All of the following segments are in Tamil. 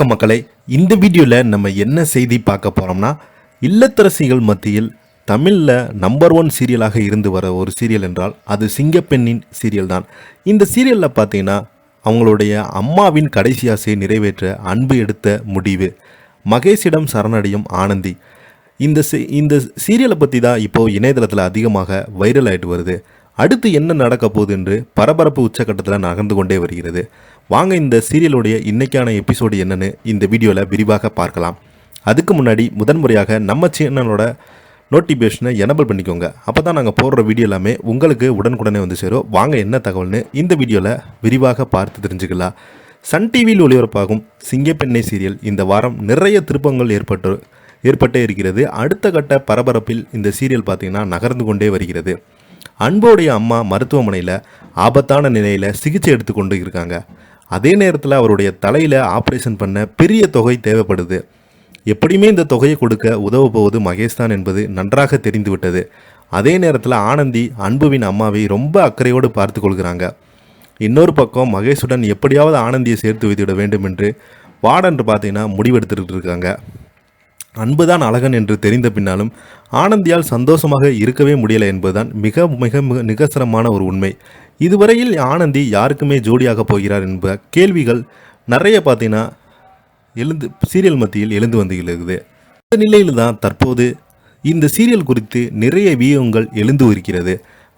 வணக்கம் மக்களே. இந்த வீடியோவில் நம்ம என்ன செய்தி பார்க்க போகிறோம்னா, இல்லத்தரசிகள் மத்தியில் தமிழில் நம்பர் 1 சீரியலாக இருந்து வர ஒரு சீரியல் என்றால் அது சிங்கப்பெண்ணின் சீரியல் தான். இந்த சீரியலில் பார்த்தீங்கன்னா அவங்களுடைய அம்மாவின் கடைசி ஆசையை நிறைவேற்ற அன்பு எடுத்த முடிவு, மகேஷிடம் சரணடையும் ஆனந்தி. இந்த சீரியலை பற்றி தான் இப்போது இணையதளத்தில் அதிகமாக வைரல் ஆகிட்டு வருது. அடுத்து என்ன நடக்க போகுது என்று பரபரப்பு உச்சக்கட்டத்தில் நகர்ந்து கொண்டே வருகிறது. வாங்க இந்த சீரியலுடைய இன்றைக்கான எபிசோடு என்னன்னு இந்த வீடியோவில் விரிவாக பார்க்கலாம். அதுக்கு முன்னாடி முதன்முறையாக நம்ம சேனலோட நோட்டிஃபிகேஷனை எனபிள் பண்ணிக்கோங்க. அப்போ தான் நாங்கள் போடுற வீடியோ எல்லாமே உங்களுக்கு உடனுக்குடனே வந்து சேரும். வாங்க என்ன தகவல்னு இந்த வீடியோவில் விரிவாக பார்த்து தெரிஞ்சுக்கலாம். சன் டிவியில் ஒளிபரப்பாகும் சிங்கப்பெண்ணை சீரியல் இந்த வாரம் நிறைய திருப்பங்கள் ஏற்பட்டே இருக்கிறது. அடுத்த கட்ட பரபரப்பில் இந்த சீரியல் பார்த்திங்கன்னா நகர்ந்து கொண்டே வருகிறது. அன்போடைய அம்மா மருத்துவமனையில் ஆபத்தான நிலையில் சிகிச்சை எடுத்துக்கொண்டு இருக்காங்க. அதே நேரத்தில் அவருடைய தலையில் ஆப்ரேஷன் பண்ண பெரிய தொகை தேவைப்படுது. எப்படியுமே இந்த தொகையை கொடுக்க உதவ போவது மகேஷ் தான் என்பது நன்றாக தெரிந்துவிட்டது. அதே நேரத்தில் ஆனந்தி அன்புவின் அம்மாவை ரொம்ப அக்கறையோடு பார்த்து கொள்கிறாங்க. இன்னொரு பக்கம் மகேஷுடன் எப்படியாவது ஆனந்தியை சேர்த்து வைத்துவிட வேண்டும் என்று வார்டன் பார்த்தீங்கன்னா முடிவெடுத்துக்கிட்டு இருக்காங்க. அன்புதான் அழகன் என்று தெரிந்த பின்னாலும் ஆனந்தியால் சந்தோஷமாக இருக்கவே முடியலை என்பதுதான் மிக மிக மிக நிகசரமான ஒரு உண்மை. இதுவரையில் ஆனந்தி யாருக்குமே ஜோடியாக போகிறார் என்ப கேள்விகள் நிறைய பார்த்தீங்கன்னா சீரியல் மத்தியில் எழுந்து வந்துகிறது. இந்த நிலையில் தான் தற்போது இந்த சீரியல் குறித்து நிறைய வியூகங்கள் எழுந்து இருக்கிறது.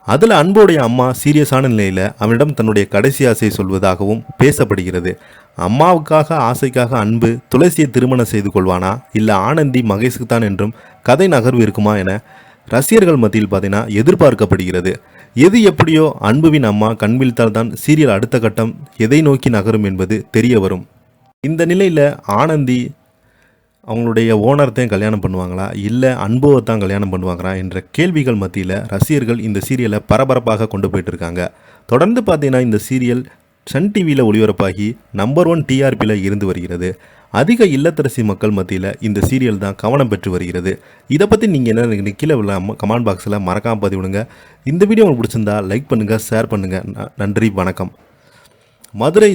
அதில் அன்போடைய அம்மா சீரியஸான நிலையில் அவனிடம் தன்னுடைய கடைசி ஆசையை சொல்வதாகவும் பேசப்படுகிறது. அம்மாவுக்காக ஆசைக்காக அன்பு துளசியை திருமணம் செய்து கொள்வானா இல்லை ஆனந்தி மகேஷுக்கு தான் என்றும் கதை நகர்வு இருக்குமா என ரசிகர்கள் மத்தியில் பார்த்தீங்கன்னா எதிர்பார்க்கப்படுகிறது. எது எப்படியோ அன்புவின் அம்மா கண்விழித்தால் தான் சீரியல் அடுத்த கட்டம் எதை நோக்கி நகரும் என்பது தெரிய வரும். இந்த நிலையில் ஆனந்தி அவங்களுடைய ஓனர்த்தையும் கல்யாணம் பண்ணுவாங்களா இல்லை அன்புவை தான் கல்யாணம் பண்ணுவாங்களா என்ற கேள்விகள் மத்தியில் ரசிகர்கள் இந்த சீரியலை பரபரப்பாக கொண்டு போயிட்டு இருக்காங்க. தொடர்ந்து பார்த்தீங்கன்னா இந்த சீரியல் சன் டிவியில் ஒளிபரப்பாகி நம்பர் 1 டிஆர்பியில் இருந்து வருகிறது. அதிக இல்லத்தரசி மக்கள் மத்தியில் இந்த சீரியல் தான் கவனம் பெற்று வருகிறது. இதை பற்றி நீங்கள் என்ன கீழே கமெண்ட் பாக்ஸில் மறக்காமல் பதிவிடுங்க. இந்த வீடியோ உங்களுக்கு பிடிச்சிருந்தா லைக் பண்ணுங்கள், ஷேர் பண்ணுங்கள். நன்றி, வணக்கம். மதுரை